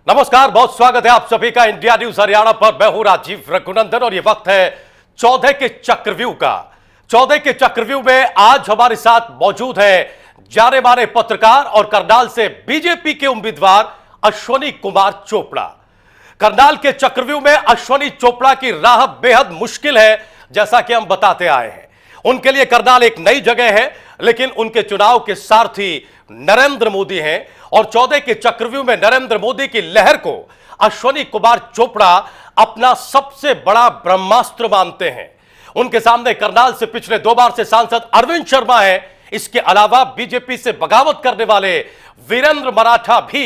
नमस्कार, बहुत स्वागत है आप सभी का इंडिया न्यूज हरियाणा पर। मैं हूं राजीव रघुनंदन और ये वक्त है चौदह के चक्रव्यूह का। चौदह के चक्रव्यूह में आज हमारे साथ मौजूद है जाने माने पत्रकार और करनाल से बीजेपी के उम्मीदवार अश्वनी कुमार चोपड़ा। करनाल के चक्रव्यूह में अश्वनी चोपड़ा की राह बेहद मुश्किल है, जैसा कि हम बताते आए हैं। उनके लिए करनाल एक नई जगह है, लेकिन उनके चुनाव के सारथी नरेंद्र मोदी हैं और चौदह के चक्रव्यूह में नरेंद्र मोदी की लहर को अश्वनी कुमार चोपड़ा अपना सबसे बड़ा ब्रह्मास्त्र मानते हैं। उनके सामने करनाल से पिछले 2 बार से सांसद अरविंद शर्मा है। इसके अलावा बीजेपी से बगावत करने वाले वीरेंद्र मराठा भी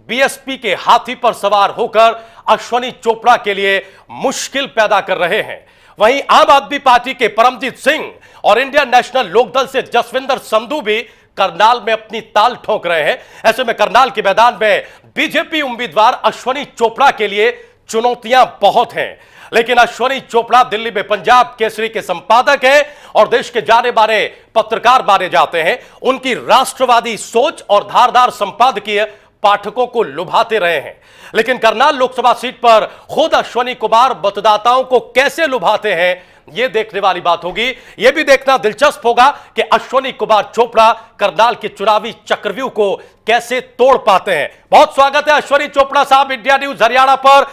बीएसपी के हाथी पर सवार होकर अश्वनी चोपड़ा के लिए मुश्किल पैदा कर रहे हैं। वहीं आम आदमी पार्टी के परमजीत सिंह और इंडियन नेशनल लोकदल से जसविंदर संधू भी करनाल में अपनी ताल ठोक रहे हैं। ऐसे में करनाल के मैदान में बीजेपी उम्मीदवार अश्वनी चोपड़ा के लिए चुनौतियां बहुत हैं, लेकिन अश्वनी चोपड़ा दिल्ली में पंजाब केसरी के संपादक हैं और देश के जाने माने पत्रकार माने जाते हैं। उनकी राष्ट्रवादी सोच और धारदार संपादकीय पाठकों को लुभाते रहे हैं, लेकिन करनाल लोकसभा सीट पर खुद अश्वनी कुमार मतदाताओं को कैसे लुभाते हैं, यह देखने वाली बात होगी। यह भी देखना दिलचस्प होगा कि अश्वनी कुमार चोपड़ा करनाल के चुनावी चक्रव्यूह को कैसे तोड़ पाते हैं। बहुत स्वागत है अश्वनी चोपड़ा साहब इंडिया न्यूज हरियाणा पर।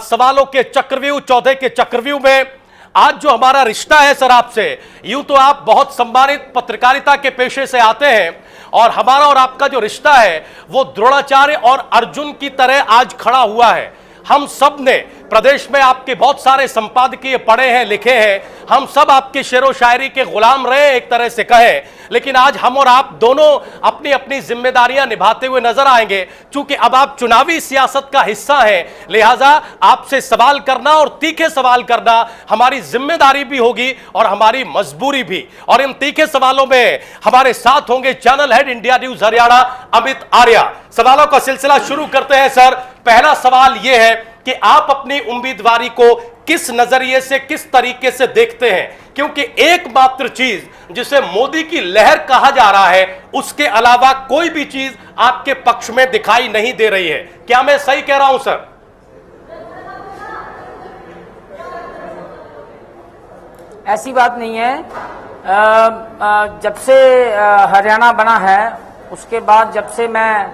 सवालों के चक्रव्यूह, चौदह के चक्रव्यूह में आज जो हमारा रिश्ता है सर आपसे, यूं तो आप बहुत सम्मानित पत्रकारिता के पेशे से आते हैं और हमारा और आपका जो रिश्ता है वो द्रोणाचार्य और अर्जुन की तरह आज खड़ा हुआ है। हम सब ने प्रदेश में आपके बहुत सारे संपादकीय पढ़े हैं, लिखे हैं। हम सब आपके शेरो शायरी के गुलाम रहे एक तरह से कहें, लेकिन आज हम और आप दोनों अपनी अपनी जिम्मेदारियां निभाते हुए नजर आएंगे। चूंकि अब आप चुनावी सियासत का हिस्सा हैं, लिहाजा आपसे सवाल करना और तीखे सवाल करना हमारी जिम्मेदारी भी होगी और हमारी मजबूरी भी। और इन तीखे सवालों में हमारे साथ होंगे channel head India news Haryana Amit Arya. सवालों का सिलसिला शुरू करते हैं सर। पहला सवाल यह है कि आप अपनी उम्मीदवारी को किस नजरिए से, किस तरीके से देखते हैं, क्योंकि एकमात्र चीज जिसे मोदी की लहर कहा जा रहा है उसके अलावा कोई भी चीज आपके पक्ष में दिखाई नहीं दे रही है। क्या मैं सही कह रहा हूं सर? ऐसी बात नहीं है। जब से हरियाणा बना है उसके बाद जब से मैं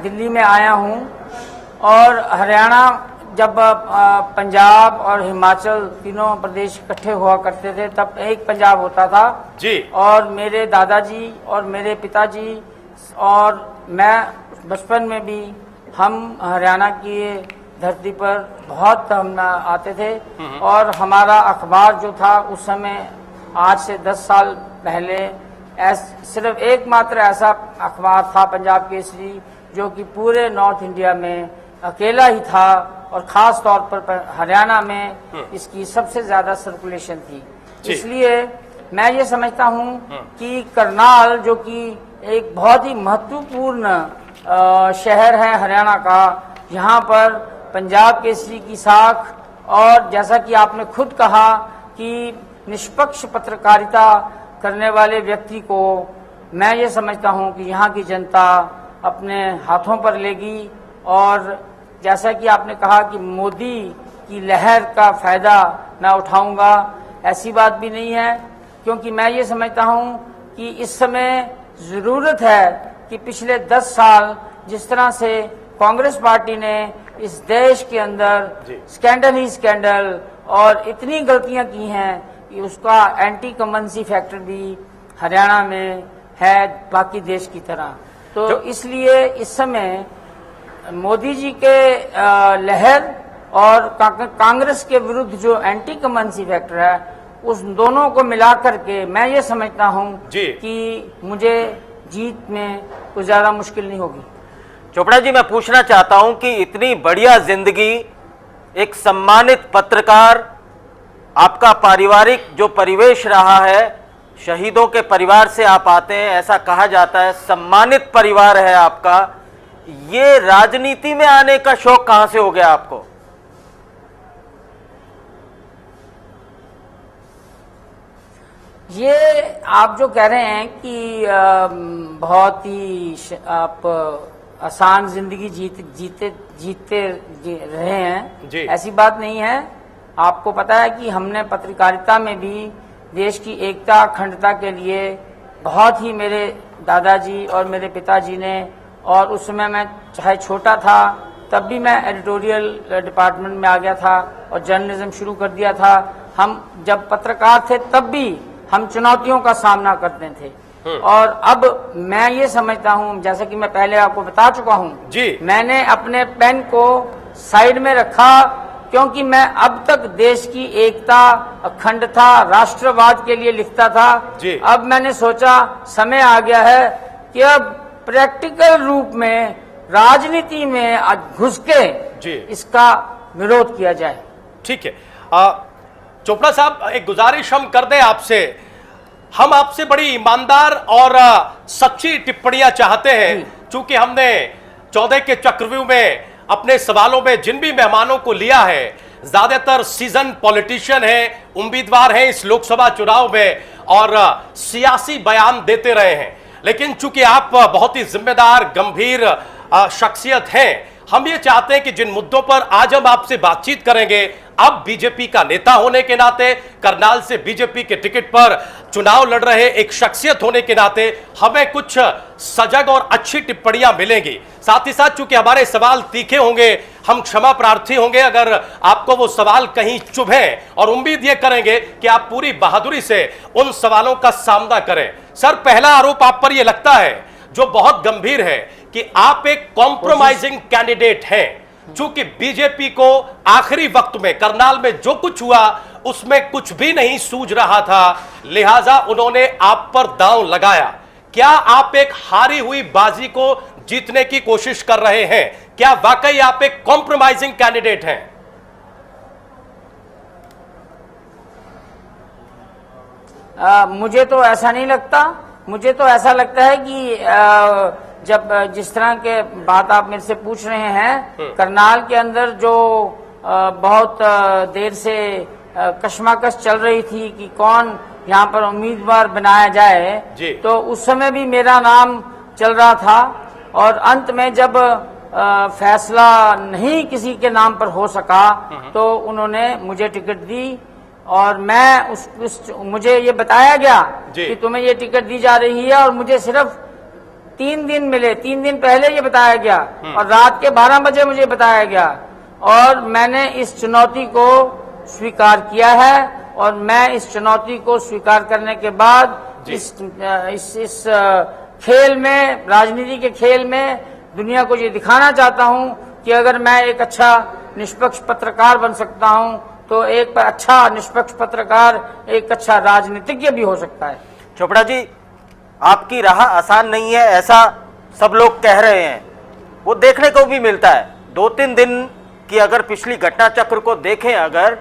दिल्ली में आया हूं और हरियाणा जब पंजाब और हिमाचल तीनों प्रदेश इकट्ठे हुआ करते थे तब एक पंजाब होता था जी। और मेरे दादाजी और मेरे पिताजी और मैं बचपन में भी हम हरियाणा की धरती पर बहुत हम आते थे और हमारा अखबार जो था उस समय आज से 10 साल पहले सिर्फ एकमात्र ऐसा अखबार था पंजाब केसरी, जो कि पूरे नॉर्थ इंडिया में अकेला ही था और खास तौर पर हरियाणा में इसकी सबसे ज्यादा सर्कुलेशन थी। इसलिए मैं ये समझता हूँ कि करनाल, जो कि एक बहुत ही महत्वपूर्ण शहर है हरियाणा का, यहाँ पर पंजाब केसरी की साख और जैसा कि आपने खुद कहा कि निष्पक्ष पत्रकारिता करने वाले व्यक्ति को मैं ये समझता हूँ कि यहाँ की जनता अपने हाथों पर लेगी। और जैसा कि आपने कहा कि मोदी की लहर का फायदा मैं उठाऊंगा, ऐसी बात भी नहीं है, क्योंकि मैं ये समझता हूं कि इस समय जरूरत है कि पिछले 10 साल जिस तरह से कांग्रेस पार्टी ने इस देश के अंदर स्कैंडल ही स्कैंडल और इतनी गलतियां की हैं कि उसका एंटी कमंसी फैक्टर भी हरियाणा में है बाकी देश की तरह। तो इसलिए इस समय मोदी जी के लहर और कांग्रेस के विरुद्ध जो एंटी कमंसी फैक्टर है, उस दोनों को मिलाकर के मैं ये समझता हूं कि मुझे जीत में कुछ ज्यादा मुश्किल नहीं होगी। चोपड़ा जी, मैं पूछना चाहता हूं कि इतनी बढ़िया जिंदगी, एक सम्मानित पत्रकार, आपका पारिवारिक जो परिवेश रहा है, शहीदों के परिवार से आप आते हैं, ऐसा कहा जाता है, सम्मानित परिवार है आपका, ये राजनीति में आने का शौक कहां से हो गया आपको? ये आप जो कह रहे हैं कि बहुत ही आप आसान जिंदगी जीते रहे हैं, जी। ऐसी बात नहीं है। आपको पता है कि हमने पत्रकारिता में भी देश की एकता अखंडता के लिए बहुत ही मेरे दादाजी और मेरे पिताजी ने, और उस समय मैं चाहे छोटा था तब भी मैं एडिटोरियल डिपार्टमेंट में आ गया था और जर्नलिज्म शुरू कर दिया था। हम जब पत्रकार थे तब भी हम चुनौतियों का सामना करते थे, और अब मैं ये समझता हूँ, जैसा कि मैं पहले आपको बता चुका हूँ जी। मैंने अपने पेन को साइड में रखा, क्योंकि मैं अब तक देश की एकता अखंडता राष्ट्रवाद के लिए लिखता था। जी। अब मैंने सोचा समय आ गया है कि अब प्रैक्टिकल रूप में राजनीति में घुस के जी। इसका विरोध किया जाए। ठीक है। चोपड़ा साहब, एक गुजारिश हम कर दें आपसे, हम आपसे बड़ी ईमानदार और सच्ची टिप्पणियां चाहते हैं, चूंकि हमने 14 के चक्रव्यूह में अपने सवालों में जिन भी मेहमानों को लिया है, ज्यादातर सीजन पॉलिटिशियन हैं, उम्मीदवार हैं इस लोकसभा चुनाव में और सियासी बयान देते रहे हैं। लेकिन चूंकि आप बहुत ही जिम्मेदार गंभीर शख्सियत हैं, हम ये चाहते हैं कि जिन मुद्दों पर आज हम आपसे बातचीत करेंगे, अब बीजेपी का नेता होने के नाते, करनाल से बीजेपी के टिकट पर चुनाव लड़ रहे एक शख्सियत होने के नाते हमें कुछ सजग और अच्छी टिप्पणियां मिलेंगी। साथ ही साथ चूंकि हमारे सवाल तीखे होंगे, हम क्षमा प्रार्थी होंगे अगर आपको वो सवाल कहीं चुभे, और उम्मीद ये करेंगे कि आप पूरी बहादुरी से उन सवालों का सामना करें। सर, पहला आरोप आप पर यह लगता है जो बहुत गंभीर है कि आप एक कॉम्प्रोमाइजिंग कैंडिडेट हैं। चूंकि बीजेपी को आखिरी वक्त में करनाल में जो कुछ हुआ उसमें कुछ भी नहीं सूझ रहा था, लिहाजा उन्होंने आप पर दांव लगाया। क्या आप एक हारी हुई बाजी को जीतने की कोशिश कर रहे हैं? क्या वाकई आप एक कॉम्प्रोमाइजिंग कैंडिडेट हैं? मुझे तो ऐसा नहीं लगता। मुझे तो ऐसा लगता है कि जब जिस तरह के बात आप मेरे से पूछ रहे हैं, करनाल के अंदर जो बहुत देर से कशमकश चल रही थी कि कौन यहाँ पर उम्मीदवार बनाया जाए, तो उस समय भी मेरा नाम चल रहा था, और अंत में जब फैसला नहीं किसी के नाम पर हो सका तो उन्होंने मुझे टिकट दी, और मैं मुझे ये बताया गया कि तुम्हें ये टिकट दी जा रही है, और मुझे सिर्फ 3 दिन मिले। 3 दिन पहले ये बताया गया और रात के 12 बजे मुझे बताया गया, और मैंने इस चुनौती को स्वीकार किया है, और मैं इस चुनौती को स्वीकार करने के बाद इस खेल में, राजनीति के खेल में दुनिया को ये दिखाना चाहता हूं कि अगर मैं एक अच्छा निष्पक्ष पत्रकार बन सकता हूं तो एक अच्छा निष्पक्ष पत्रकार एक अच्छा राजनीतिज्ञ भी हो सकता है। चोपड़ा जी, आपकी राह आसान नहीं है ऐसा सब लोग कह रहे हैं, वो देखने को भी मिलता है। 2-3 दिन की अगर पिछली घटना चक्र को देखें अगर,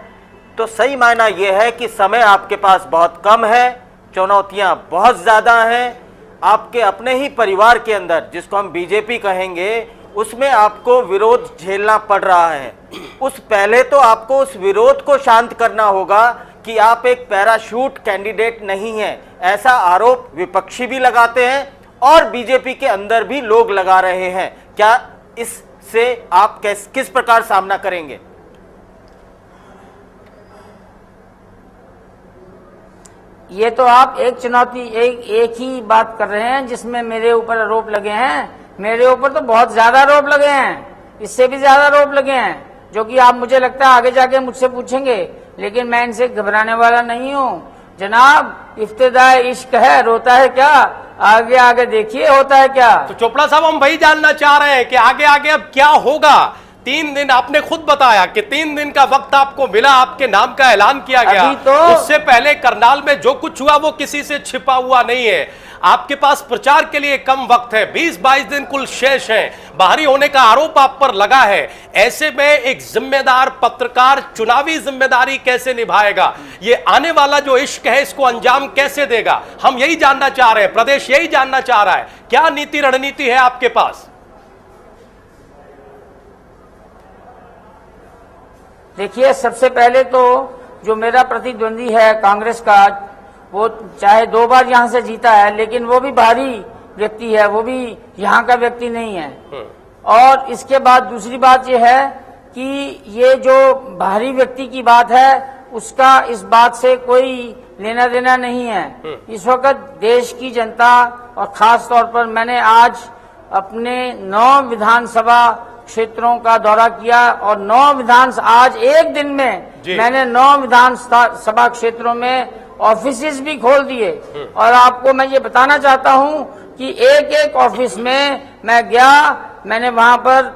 तो सही मायना यह है कि समय आपके पास बहुत कम है, चुनौतियां बहुत ज़्यादा हैं। आपके अपने ही परिवार के अंदर, जिसको हम बीजेपी कहेंगे, उसमें आपको विरोध झेलना पड़ रहा है। उस पहले तो आपको उस विरोध को शांत करना होगा कि आप एक पैराशूट कैंडिडेट नहीं हैं। ऐसा आरोप विपक्षी भी लगाते हैं और बीजेपी के अंदर भी लोग लगा रहे हैं। क्या इससे आप किस प्रकार सामना करेंगे? ये तो आप एक चुनौती एक ही बात कर रहे हैं जिसमें मेरे ऊपर आरोप लगे हैं। मेरे ऊपर तो बहुत ज्यादा आरोप लगे हैं, इससे भी ज्यादा आरोप लगे हैं, जो कि आप मुझे लगता है आगे जाके मुझसे पूछेंगे, लेकिन मैं इनसे घबराने वाला नहीं हूँ। जनाब, इफ्तिदाए इश्क है, रोता है क्या? आगे आगे देखिए होता है क्या। तो चोपड़ा साहब, हम वही जानना चाह रहे हैं कि आगे आगे अब क्या होगा। 3 दिन आपने खुद बताया कि 3 दिन का वक्त आपको मिला, आपके नाम का ऐलान किया गया। तो उससे पहले करनाल में जो कुछ हुआ वो किसी से छिपा हुआ नहीं है। आपके पास प्रचार के लिए कम वक्त है, 20-22 दिन कुल शेष है। बाहरी होने का आरोप आप पर लगा है। ऐसे में एक जिम्मेदार पत्रकार चुनावी जिम्मेदारी कैसे निभाएगा? ये आने वाला जो इश्क है इसको अंजाम कैसे देगा? हम यही जानना चाह रहे हैं, प्रदेश यही जानना चाह रहा है। क्या नीति रणनीति है आपके पास? देखिए, सबसे पहले तो जो मेरा प्रतिद्वंदी है कांग्रेस का, वो चाहे 2 बार यहां से जीता है, लेकिन वो भी बाहरी व्यक्ति है, वो भी यहाँ का व्यक्ति नहीं है। और इसके बाद दूसरी बात यह है कि ये जो बाहरी व्यक्ति की बात है उसका इस बात से कोई लेना देना नहीं है। इस वक्त देश की जनता और खास तौर पर मैंने आज अपने 9 विधानसभा क्षेत्रों का दौरा किया और 9 आज एक दिन में मैंने 9 विधानसभा क्षेत्रों में ऑफिसेज भी खोल दिए। और आपको मैं ये बताना चाहता हूँ कि एक एक ऑफिस में मैं गया, मैंने वहां पर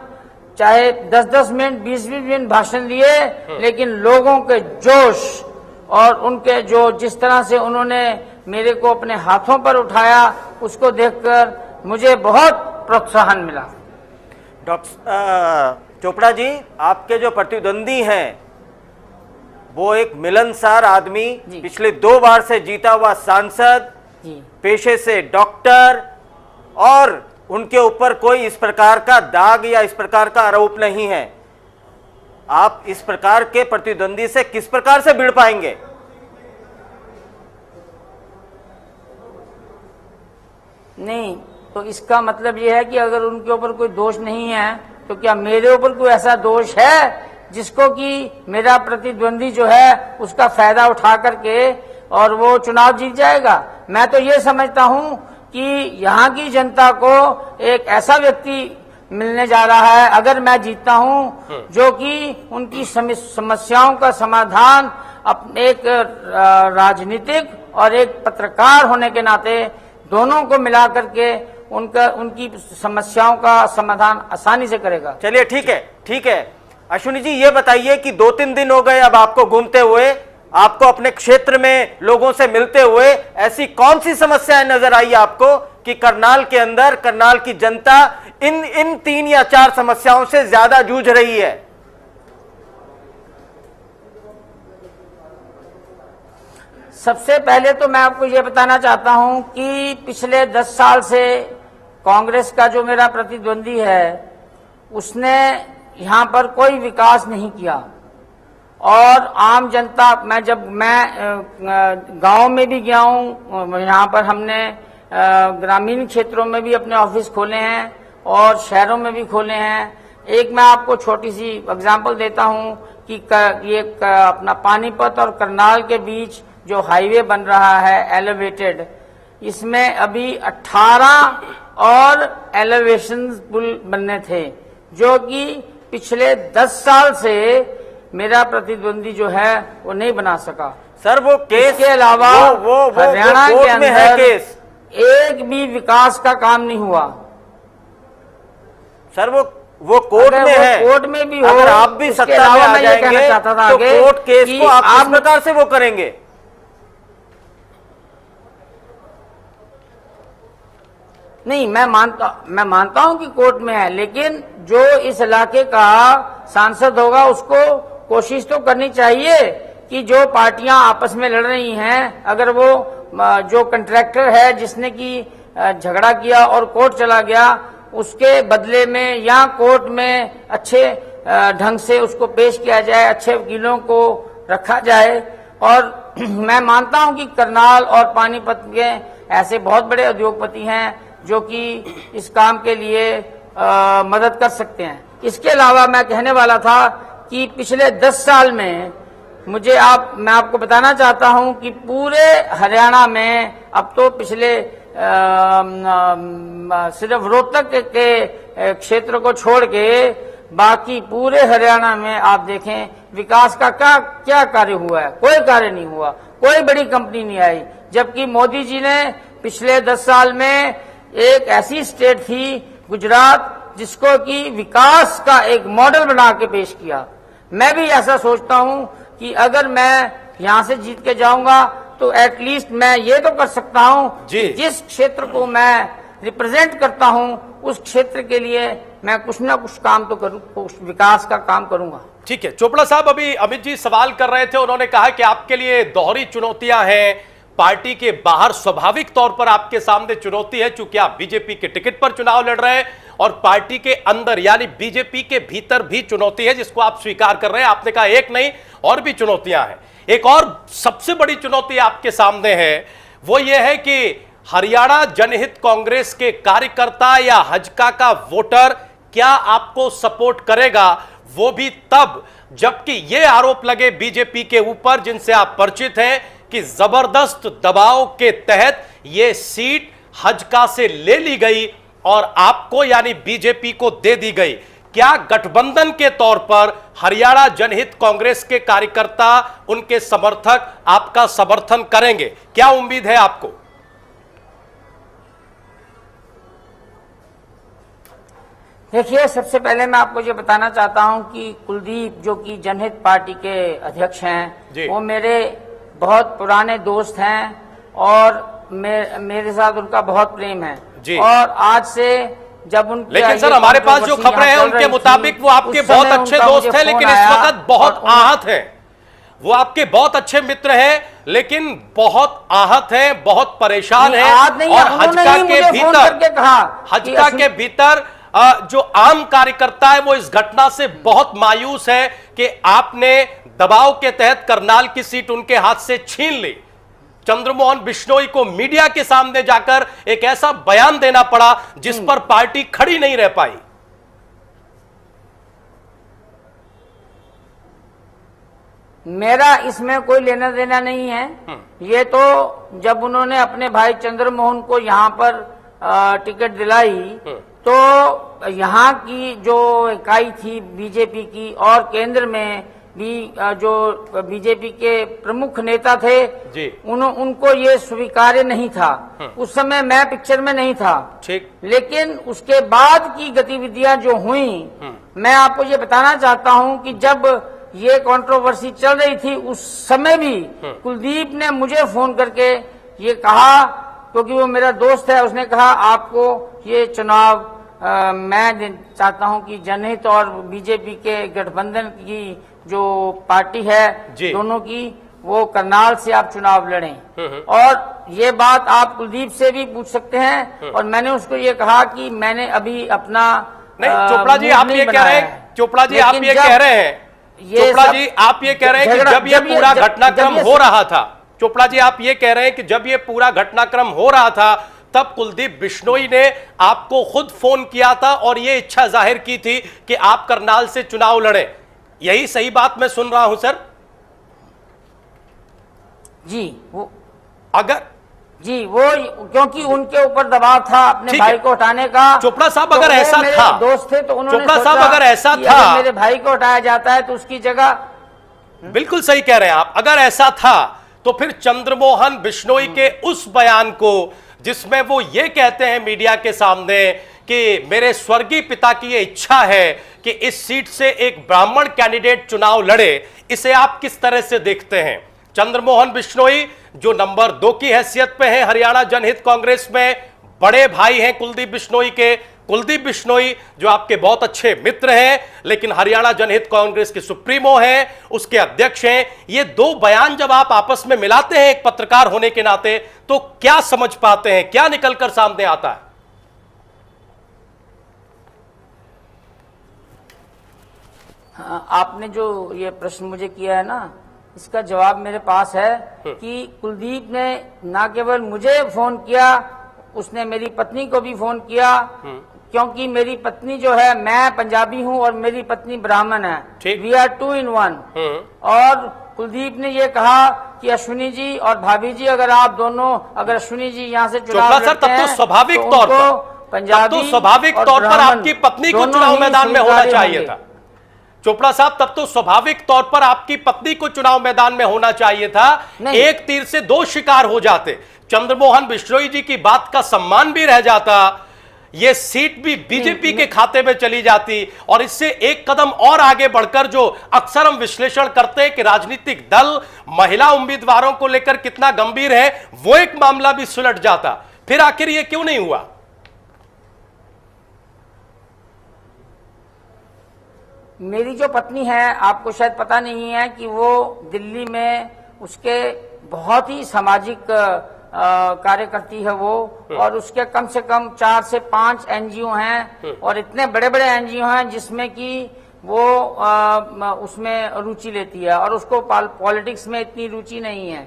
चाहे 10-10 मिनट 20-20 मिनट भाषण दिए, लेकिन लोगों के जोश और उनके जो जिस तरह से उन्होंने मेरे को अपने हाथों पर उठाया उसको देखकर मुझे बहुत प्रोत्साहन मिला। डॉक्टर चोपड़ा जी, आपके जो प्रतिद्वंदी हैं वो एक मिलनसार आदमी, पिछले 2 बार से जीता हुआ सांसद, पेशे से डॉक्टर, और उनके ऊपर कोई इस प्रकार का दाग या इस प्रकार का आरोप नहीं है। आप इस प्रकार के प्रतिद्वंदी से किस प्रकार से भिड़ पाएंगे? नहीं, तो इसका मतलब यह है कि अगर उनके ऊपर कोई दोष नहीं है तो क्या मेरे ऊपर कोई ऐसा दोष है जिसको कि मेरा प्रतिद्वंदी जो है उसका फायदा उठा करके और वो चुनाव जीत जाएगा? मैं तो ये समझता हूं कि यहाँ की जनता को एक ऐसा व्यक्ति मिलने जा रहा है अगर मैं जीतता हूं जो कि उनकी समस्याओं का समाधान अपने एक राजनीतिक और एक पत्रकार होने के नाते दोनों को मिला करके उनकी समस्याओं का समाधान आसानी से करेगा। चलिए ठीक है। अश्विनी जी, ये बताइए कि 2-3 दिन हो गए अब आपको घूमते हुए, आपको अपने क्षेत्र में लोगों से मिलते हुए, ऐसी कौन सी समस्याएं नजर आई आपको कि करनाल के अंदर करनाल की जनता इन 3 या 4 समस्याओं से ज्यादा जूझ रही है? सबसे पहले तो मैं आपको ये बताना चाहता हूं कि पिछले 10 साल से कांग्रेस का जो मेरा प्रतिद्वंदी है उसने यहां पर कोई विकास नहीं किया। और आम जनता, जब मैं गांव में भी गया हूं, यहाँ पर हमने ग्रामीण क्षेत्रों में भी अपने ऑफिस खोले हैं और शहरों में भी खोले हैं। एक मैं आपको छोटी सी एग्जांपल देता हूं कि ये अपना पानीपत और करनाल के बीच जो हाईवे बन रहा है एलिवेटेड, इसमें अभी 18 और एलिवेशन पुल बनने थे जो कि पिछले 10 साल से मेरा प्रतिद्वंदी जो है वो नहीं बना सका। सर, वो केस के अलावा हरियाणा के अंदर एक भी विकास का काम नहीं हुआ। सर, वो कोर्ट में है। कोर्ट में भी हो, अगर आप भी सत्ता में आ जाएंगे तो कोर्ट केस को आप किस प्रकार से वो करेंगे? नहीं, मैं मानता हूं कि कोर्ट में है, लेकिन जो इस इलाके का सांसद होगा उसको कोशिश तो करनी चाहिए कि जो पार्टियां आपस में लड़ रही हैं, अगर वो जो कंट्रैक्टर है जिसने की झगड़ा किया और कोर्ट चला गया, उसके बदले में या कोर्ट में अच्छे ढंग से उसको पेश किया जाए, अच्छे वकीलों को रखा जाए। और मैं मानता हूं कि करनाल और पानीपत के ऐसे बहुत बड़े उद्योगपति हैं जो कि इस काम के लिए मदद कर सकते हैं। इसके अलावा मैं कहने वाला था कि पिछले 10 साल में मैं आपको बताना चाहता हूं कि पूरे हरियाणा में अब तो पिछले सिर्फ रोहतक के क्षेत्र को छोड़ के बाकी पूरे हरियाणा में आप देखें विकास का क्या कार्य हुआ है? कोई कार्य नहीं हुआ, कोई बड़ी कंपनी नहीं आई। जबकि मोदी जी ने पिछले 10 साल में एक ऐसी स्टेट थी गुजरात जिसको कि विकास का एक मॉडल बना के पेश किया। मैं भी ऐसा सोचता हूं कि अगर मैं यहां से जीत के जाऊंगा तो एटलीस्ट मैं ये तो कर सकता हूं कि जिस क्षेत्र को मैं रिप्रेजेंट करता हूं उस क्षेत्र के लिए मैं कुछ ना कुछ काम तो करूं, विकास का काम करूंगा। ठीक है चोपड़ा साहब, अभी अमित जी सवाल कर रहे थे, उन्होंने कहा कि आपके लिए दोहरी चुनौतियां हैं। पार्टी के बाहर स्वाभाविक तौर पर आपके सामने चुनौती है चूंकि आप बीजेपी के टिकट पर चुनाव लड़ रहे हैं, और पार्टी के अंदर यानी बीजेपी के भीतर भी चुनौती है जिसको आप स्वीकार कर रहे हैं। आपने कहा एक नहीं और भी चुनौतियां हैं। एक और सबसे बड़ी चुनौती आपके सामने है, वो ये है कि हरियाणा जनहित कांग्रेस के कार्यकर्ता या हजका का वोटर क्या आपको सपोर्ट करेगा, वो भी तब जबकि ये आरोप लगे बीजेपी के ऊपर, जिनसे आप परिचित हैं, कि जबरदस्त दबाव के तहत ये सीट हजका से ले ली गई और आपको यानी बीजेपी को दे दी गई। क्या गठबंधन के तौर पर हरियाणा जनहित कांग्रेस के कार्यकर्ता, उनके समर्थक आपका समर्थन करेंगे? क्या उम्मीद है आपको? देखिए, सबसे पहले मैं आपको ये बताना चाहता हूं कि कुलदीप जो कि जनहित पार्टी के अध्यक्ष हैं, वो मेरे बहुत पुराने दोस्त हैं और मेरे साथ उनका बहुत प्रेम है जी। और आज से जब उनके, लेकिन सर हमारे पास जो खबरें हैं उनके मुताबिक वो आपके बहुत अच्छे दोस्त हैं, लेकिन इस वक्त बहुत आहत हैं। वो आपके बहुत अच्छे मित्र हैं, लेकिन बहुत आहत हैं, बहुत परेशान हैं। और हजका के भीतर जो आम कार्यकर्ता है वो इस घटना से बहुत मायूस है कि आपने दबाव के तहत करनाल की सीट उनके हाथ से छीन ली। चंद्रमोहन बिश्नोई को मीडिया के सामने जाकर एक ऐसा बयान देना पड़ा जिस पर पार्टी खड़ी नहीं रह पाई। मेरा इसमें कोई लेना देना नहीं है। ये तो जब उन्होंने अपने भाई चंद्रमोहन को यहां पर टिकट दिलाई तो यहाँ की जो इकाई थी बीजेपी की और केंद्र में भी जो बीजेपी के प्रमुख नेता थे जी, उनको ये स्वीकार्य नहीं था। उस समय मैं पिक्चर में नहीं था, ठीक। लेकिन उसके बाद की गतिविधियां जो हुई, मैं आपको ये बताना चाहता हूं कि जब ये कंट्रोवर्सी चल रही थी उस समय भी कुलदीप ने मुझे फोन करके ये कहा, क्योंकि वो मेरा दोस्त है, उसने कहा आपको ये चुनाव मैं चाहता हूं कि जनहित और बीजेपी के गठबंधन की जो पार्टी है दोनों की, वो करनाल से आप चुनाव लड़ें। और ये बात आप कुलदीप से भी पूछ सकते हैं। और मैंने उसको ये कहा कि मैंने अभी अपना नहीं, चोपड़ा जी आप ये कह रहे हैं, चोपड़ा जी आप ये कह रहे हैं, चोपड़ा जी आप ये कह रहे हैं कि जब ये पूरा घटनाक्रम हो रहा था, चोपड़ा जी आप ये कह रहे हैं कि जब ये पूरा घटनाक्रम हो रहा था तब कुलदीप बिश्नोई ने आपको खुद फोन किया था और ये इच्छा जाहिर की थी कि आप करनाल से चुनाव लड़े। यही सही बात मैं सुन रहा हूं सर? जी वो क्योंकि उनके ऊपर दबाव था अपने भाई को हटाने का। चोपड़ा साहब अगर ऐसा था, दोस्त थे तो उन्होंने चोपड़ा साहब अगर ऐसा था, मेरे भाई को हटाया जाता है तो उसकी जगह। बिल्कुल सही कह रहे हैं आप। अगर ऐसा था तो फिर चंद्रमोहन बिश्नोई के उस बयान को जिसमें वो ये कहते हैं मीडिया के सामने कि मेरे स्वर्गीय पिता की ये इच्छा है कि इस सीट से एक ब्राह्मण कैंडिडेट चुनाव लड़े, इसे आप किस तरह से देखते हैं? चंद्रमोहन बिश्नोई जो नंबर 2 की हैसियत पे है हरियाणा जनहित कांग्रेस में, बड़े भाई हैं कुलदीप बिश्नोई के। कुलदीप बिश्नोई जो आपके बहुत अच्छे मित्र हैं, लेकिन हरियाणा जनहित कांग्रेस के सुप्रीमो हैं, उसके अध्यक्ष हैं। ये दो बयान जब आप आपस में मिलाते हैं एक पत्रकार होने के नाते, तो क्या समझ पाते हैं, क्या निकलकर सामने आता है? आपने जो ये प्रश्न मुझे किया है ना, इसका जवाब मेरे पास है कि कुलदीप ने ना केवल मुझे फोन किया, उसने मेरी पत्नी को भी फोन किया, क्योंकि मेरी पत्नी जो है, मैं पंजाबी हूं और मेरी पत्नी ब्राह्मण है। We are 2 in 1। और कुलदीप ने ये कहा कि अश्विनी जी और भाभी जी, अगर आप दोनों, अगर अश्विनी जी यहाँ से चुनाव लड़ते हैं, तब तो स्वाभाविक तौर पर पंजाबी, तो स्वाभाविक तौर पर आपकी पत्नी को चुनाव मैदान में होना चाहिए था। चोपड़ा साहब, तब तो स्वाभाविक तौर पर आपकी पत्नी को चुनाव मैदान में होना चाहिए था। एक तीर से दो शिकार हो जाते। चंद्रमोहन बिश्नोई जी की बात का सम्मान भी रह जाता, यह सीट भी बीजेपी के खाते में चली जाती, और इससे एक कदम और आगे बढ़कर जो अक्सर हम विश्लेषण करते हैं कि राजनीतिक दल महिला उम्मीदवारों को लेकर कितना गंभीर है, वो एक मामला भी सुलझ जाता। फिर आखिर यह क्यों नहीं हुआ? मेरी जो पत्नी है, आपको शायद पता नहीं है कि वो दिल्ली में उसके बहुत ही सामाजिक कार्य करती है वो, और उसके कम से कम 4 से 5 एनजीओ हैं, और इतने बड़े बड़े एनजीओ हैं जिसमें कि वो उसमें रुचि लेती है, और उसको पॉलिटिक्स में इतनी रुचि नहीं है।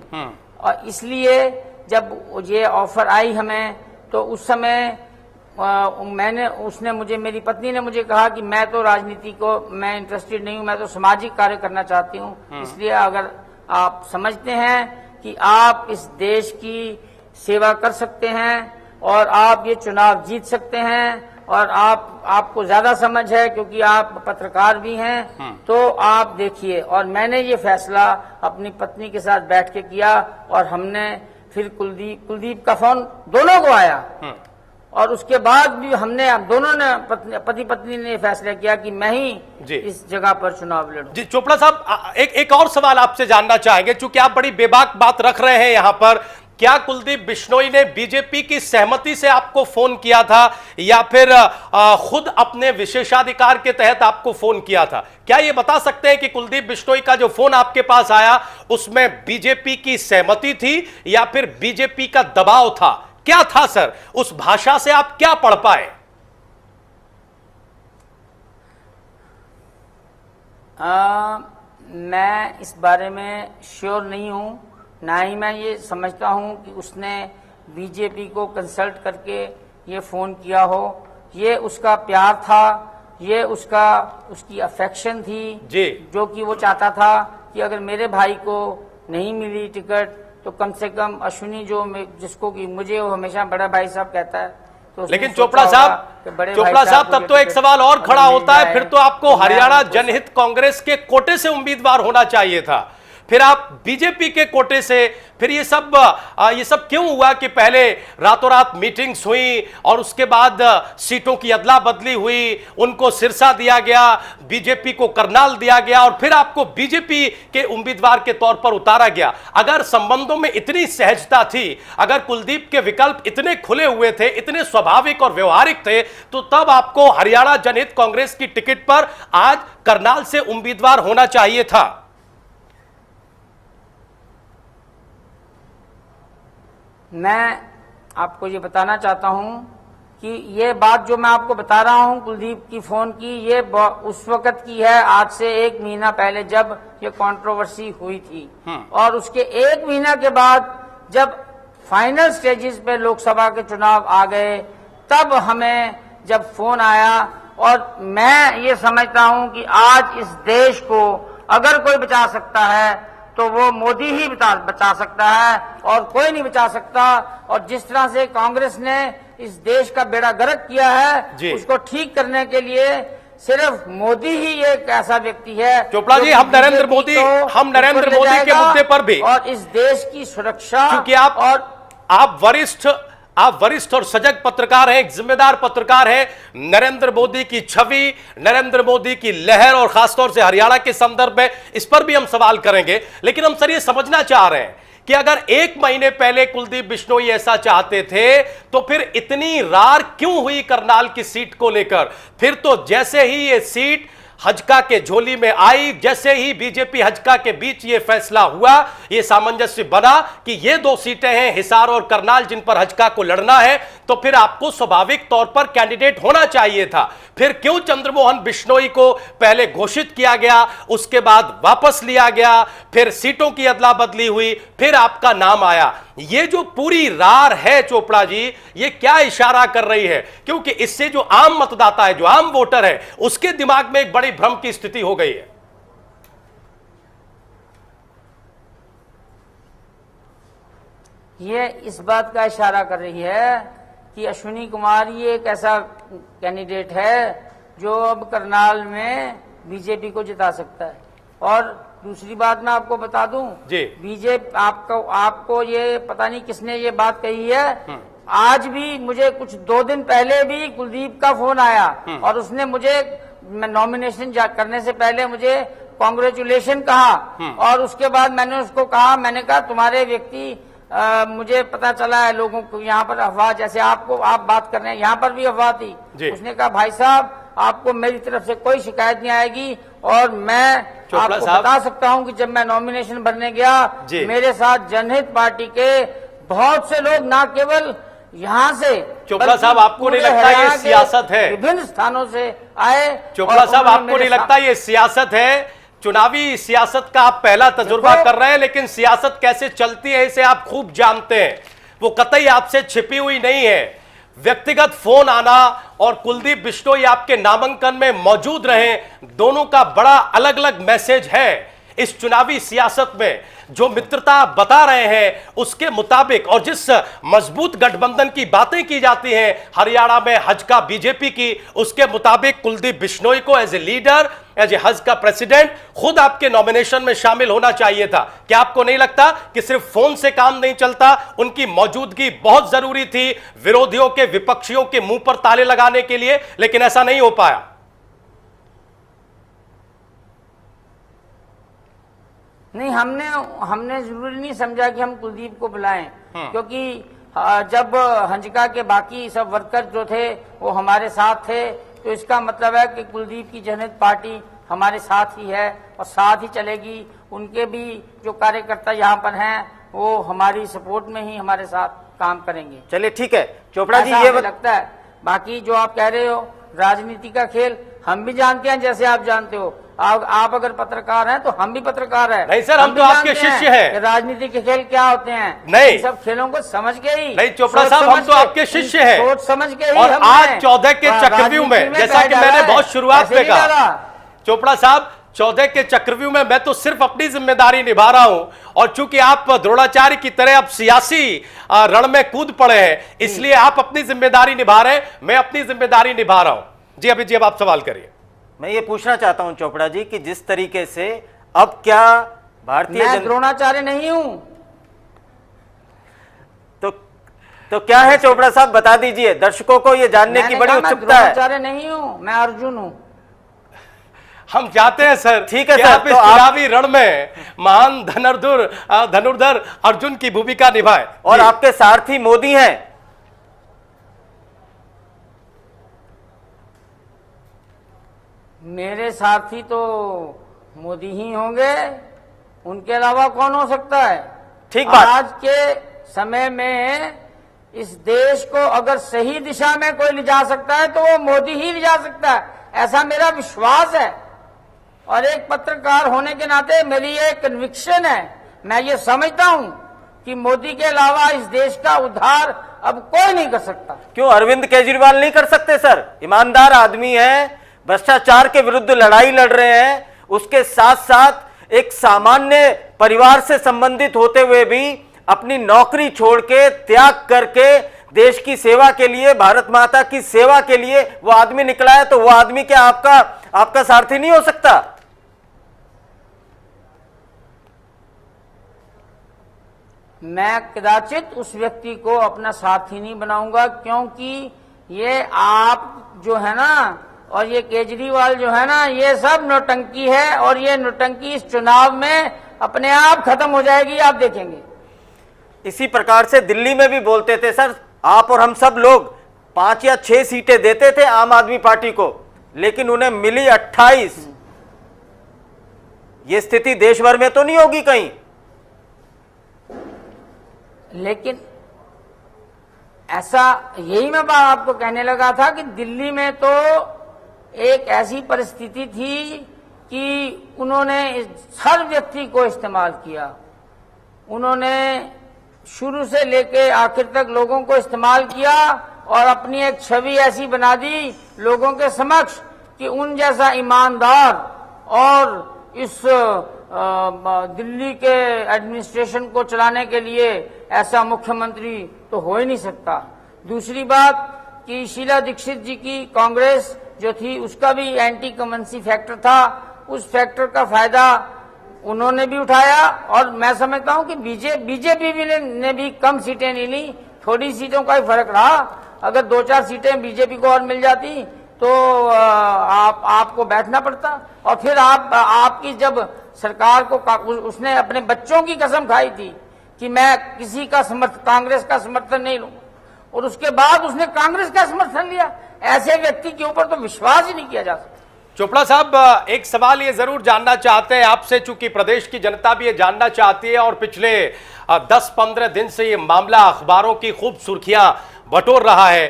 और इसलिए जब ये ऑफर आई हमें, तो उस समय उसने मुझे, मेरी पत्नी ने मुझे कहा कि मैं तो राजनीति को मैं इंटरेस्टेड नहीं हूं, मैं तो सामाजिक कार्य करना चाहती हूं। इसलिए अगर आप समझते हैं कि आप इस देश की सेवा कर सकते हैं और आप ये चुनाव जीत सकते हैं, और आपको ज्यादा समझ है क्योंकि आप पत्रकार भी हैं, तो आप देखिए। और मैंने ये फैसला अपनी पत्नी के साथ बैठ के किया, और हमने फिर कुलदीप का फोन दोनों को आया, और उसके बाद भी हमने दोनों ने पति पत्नी ने फैसला किया कि मैं ही इस जगह पर चुनाव लड़ूं। जी चोपड़ा साहब, एक और सवाल आपसे जानना चाहेंगे, चूंकि आप बड़ी बेबाक बात रख रहे हैं यहां पर। क्या कुलदीप बिश्नोई ने बीजेपी की सहमति से आपको फोन किया था, या फिर खुद अपने विशेषाधिकार के तहत आपको फोन किया था? क्या ये बता सकते हैं कि कुलदीप बिश्नोई का जो फोन आपके पास आया उसमें बीजेपी की सहमति थी या फिर बीजेपी का दबाव था? क्या था सर, उस भाषा से आप क्या पढ़ पाए? मैं इस बारे में श्योर नहीं हूं, ना ही मैं ये समझता हूं कि उसने बीजेपी को कंसल्ट करके ये फोन किया हो। ये उसका प्यार था, ये उसकी अफेक्शन थी जी, जो कि वो चाहता था कि अगर मेरे भाई को नहीं मिली टिकट तो कम से कम अश्विनी, जिसको कि मुझे वो हमेशा बड़ा भाई साहब कहता है, तो लेकिन चोपड़ा साहब तब तो एक सवाल और खड़ा होता है, फिर तो आपको हरियाणा जनहित कांग्रेस के कोटे से उम्मीदवार होना चाहिए था, फिर आप बीजेपी के कोटे से। फिर ये सब क्यों हुआ कि पहले रातों रात मीटिंग्स हुई और उसके बाद सीटों की अदला बदली हुई, उनको सिरसा दिया गया, बीजेपी को करनाल दिया गया, और फिर आपको बीजेपी के उम्मीदवार के तौर पर उतारा गया? अगर संबंधों में इतनी सहजता थी, अगर कुलदीप के विकल्प इतने खुले हुए थे, इतने स्वाभाविक और व्यवहारिक थे, तो तब आपको हरियाणा जनहित कांग्रेस की टिकट पर आज करनाल से उम्मीदवार होना चाहिए था। मैं आपको ये बताना चाहता हूं कि ये बात जो मैं आपको बता रहा हूं कुलदीप की फोन की, ये उस वक्त की है, आज से 1 महीना पहले जब ये कंट्रोवर्सी हुई थी। और उसके 1 महीना के बाद जब फाइनल स्टेजेस पे लोकसभा के चुनाव आ गए, तब हमें जब फोन आया, और मैं ये समझता हूं कि आज इस देश को अगर कोई बचा सकता है तो वो मोदी ही बचा सकता है, और कोई नहीं बचा सकता। और जिस तरह से कांग्रेस ने इस देश का बेड़ा गर्क किया है, उसको ठीक करने के लिए सिर्फ मोदी ही एक ऐसा व्यक्ति है। चोपड़ा जी, हम नरेंद्र मोदी के मुद्दे पर भी, और इस देश की सुरक्षा, क्योंकि आप वरिष्ठ और सजग पत्रकार हैं, एक जिम्मेदार पत्रकार हैं। नरेंद्र मोदी की छवि, नरेंद्र मोदी की लहर, और खासतौर से हरियाणा के संदर्भ में, इस पर भी हम सवाल करेंगे। लेकिन हम सर ये समझना चाह रहे हैं कि अगर 1 महीने पहले कुलदीप बिश्नोई ऐसा चाहते थे, तो फिर इतनी रार क्यों हुई करनाल की सीट को लेकर? फिर तो जैसे ही ये सीट हजका के झोली में आई, जैसे ही बीजेपी हजका के बीच ये फैसला हुआ, ये सामंजस्य बना कि ये 2 सीटें हैं, हिसार और करनाल, जिन पर हजका को लड़ना है, तो फिर आपको स्वाभाविक तौर पर कैंडिडेट होना चाहिए था। फिर क्यों चंद्रमोहन बिश्नोई को पहले घोषित किया गया, उसके बाद वापस लिया गया, फिर सीटों की अदला बदली हुई, फिर आपका नाम आया? ये जो पूरी रार है चोपड़ा जी, ये क्या इशारा कर रही है? क्योंकि इससे जो आम मतदाता है, जो आम वोटर है, उसके दिमाग में एक बड़ी भ्रम की स्थिति हो गई है। ये इस बात का इशारा कर रही है कि अश्विनी कुमार ये एक ऐसा कैंडिडेट है जो अब करनाल में बीजेपी को जिता सकता है। और दूसरी बात मैं आपको बता दूं, बीजेपी आपको ये पता नहीं किसने ये बात कही है, आज भी मुझे कुछ 2 दिन पहले भी कुलदीप का फोन आया, और उसने मुझे नॉमिनेशन करने से पहले मुझे कांग्रेचुलेशन कहा, और उसके बाद मैंने उसको कहा, मैंने कहा तुम्हारे व्यक्ति मुझे पता चला है लोगों को यहाँ पर अफवाह, जैसे आप बात कर रहे हैं, यहाँ पर भी अफवाह थी। उसने कहा भाई साहब आपको मेरी तरफ से कोई शिकायत नहीं आएगी, और मैं आपको बता सकता हूँ कि जब मैं नॉमिनेशन भरने गया, मेरे साथ जनहित पार्टी के बहुत से लोग, ना केवल यहाँ से, चोपड़ा साहब आपको नहीं लगता ये सियासत है? विभिन्न स्थानों से आए। चोपड़ा साहब आपको नहीं लगता ये सियासत है? चुनावी सियासत का आप पहला तजुर्बा कर रहे हैं, लेकिन सियासत कैसे चलती है इसे आप खूब जानते हैं। वो कतई आपसे छिपी हुई नहीं है। व्यक्तिगत फोन आना और कुलदीप बिश्नोई आपके नामांकन में मौजूद रहे, दोनों का बड़ा अलग अलग मैसेज है। इस चुनावी सियासत में जो मित्रता आप बता रहे हैं उसके मुताबिक, और जिस मजबूत गठबंधन की बातें की जाती हैं हरियाणा में हज का बीजेपी की, उसके मुताबिक कुलदीप बिश्नोई को as a leader, as a हज का प्रेसिडेंट खुद आपके नॉमिनेशन में शामिल होना चाहिए था। क्या आपको नहीं लगता कि सिर्फ फोन से काम नहीं चलता, उनकी मौजूदगी बहुत जरूरी थी विरोधियों के, विपक्षियों के मुंह पर ताले लगाने के लिए, लेकिन ऐसा नहीं हो पाया? नहीं, हमने जरूरी नहीं समझा कि हम कुलदीप को बुलाएं, क्योंकि जब हंजका के बाकी सब वर्कर जो थे वो हमारे साथ थे, तो इसका मतलब है कि कुलदीप की जनहित पार्टी हमारे साथ ही है और साथ ही चलेगी। उनके भी जो कार्यकर्ता यहाँ पर हैं वो हमारी सपोर्ट में ही हमारे साथ काम करेंगे। चलिए ठीक है चोपड़ा जी, ऐसा ये हमें लगता है। बाकी जो आप कह रहे हो राजनीति का खेल, हम भी जानते हैं, जैसे आप जानते हो। आप अगर पत्रकार हैं तो हम भी पत्रकार हैं। नहीं सर, हम तो आपके शिष्य हैं। राजनीति के खेल क्या होते हैं, नहीं, सब खेलों को समझ के ही। नहीं चोपड़ा साहब, हम तो आपके शिष्य हैं, सोच समझ के ही। और आज 14 के चक्रव्यूह में, जैसा कि मैंने बहुत शुरुआत में कहा, चोपड़ा साहब 14 के चक्रव्यूह में मैं तो सिर्फ अपनी जिम्मेदारी निभा रहा हूं, और चूंकि आप द्रोणाचार्य की तरह अब सियासी रण में कूद पड़े हैं, इसलिए आप अपनी जिम्मेदारी निभा रहे हैं, मैं अपनी जिम्मेदारी निभा रहा हूं। जी अभी जी, अब आप सवाल करिए। मैं ये पूछना चाहता हूं चोपड़ा जी कि जिस तरीके से अब क्या भारतीय द्रोणाचार्य नहीं हूं तो क्या है चोपड़ा साहब, बता दीजिए, दर्शकों को ये जानने की बड़ी उत्सुकता है। द्रोणाचार्य नहीं हूं, मैं अर्जुन हूं। हम चाहते हैं सर, ठीक है सर, आप इस चुनावी रण में महान धनुर्धर अर्जुन की भूमिका निभाए, और आपके सारथी मोदी हैं। मेरे साथी तो मोदी ही होंगे, उनके अलावा कौन हो सकता है? ठीक बात। आज के समय में इस देश को अगर सही दिशा में कोई ले जा सकता है तो वो मोदी ही ले जा सकता है, ऐसा मेरा विश्वास है। और एक पत्रकार होने के नाते मेरी ये कन्विक्शन है, मैं ये समझता हूं कि मोदी के अलावा इस देश का उद्धार अब कोई नहीं कर सकता। क्यों अरविंद केजरीवाल नहीं कर सकते सर? ईमानदार आदमी है, भ्रष्टाचार के विरुद्ध लड़ाई लड़ रहे हैं, उसके साथ साथ एक सामान्य परिवार से संबंधित होते हुए भी अपनी नौकरी छोड़ के, त्याग करके देश की सेवा के लिए, भारत माता की सेवा के लिए वो आदमी निकला है, तो वो आदमी क्या आपका सारथी नहीं हो सकता? मैं कदाचित उस व्यक्ति को अपना साथी नहीं बनाऊंगा, क्योंकि ये आप जो है ना और ये केजरीवाल जो है ना, ये सब नौटंकी है, और ये नौटंकी इस चुनाव में अपने आप खत्म हो जाएगी, आप देखेंगे। इसी प्रकार से दिल्ली में भी बोलते थे सर, आप और हम सब लोग 5 या 6 सीटें देते थे आम आदमी पार्टी को, लेकिन उन्हें मिली 28। ये स्थिति देश भर में तो नहीं होगी कहीं? लेकिन ऐसा, यही मैं आपको कहने लगा था कि दिल्ली में तो एक ऐसी परिस्थिति थी कि उन्होंने हर व्यक्ति को इस्तेमाल किया। उन्होंने शुरू से लेके आखिर तक लोगों को इस्तेमाल किया और अपनी एक छवि ऐसी बना दी लोगों के समक्ष कि उन जैसा ईमानदार और इस दिल्ली के एडमिनिस्ट्रेशन को चलाने के लिए ऐसा मुख्यमंत्री तो हो ही नहीं सकता। दूसरी बात कि शीला दीक्षित जी की कांग्रेस जो थी, उसका भी एंटी कमेंसी फैक्टर था, उस फैक्टर का फायदा उन्होंने भी उठाया। और मैं समझता हूं कि बीजेपी ने भी कम सीटें नहीं ली, थोड़ी सीटों का ही फर्क रहा। अगर 2-4 सीटें बीजेपी को और मिल जाती तो आपको बैठना पड़ता, और फिर आपकी जब सरकार को उसने अपने बच्चों की कसम खाई थी कि मैं किसी का कांग्रेस का समर्थन नहीं लूंगा, और उसके बाद उसने कांग्रेस का समर्थन लिया। ऐसे व्यक्ति के ऊपर तो विश्वास ही नहीं किया जा सकता। चोपड़ा साहब, एक सवाल ये जरूर जानना चाहते हैं आपसे, चूंकि प्रदेश की जनता भी ये जानना चाहती है और पिछले 10-15 दिन से ये मामला अखबारों की खूब सुर्खियां बटोर रहा है।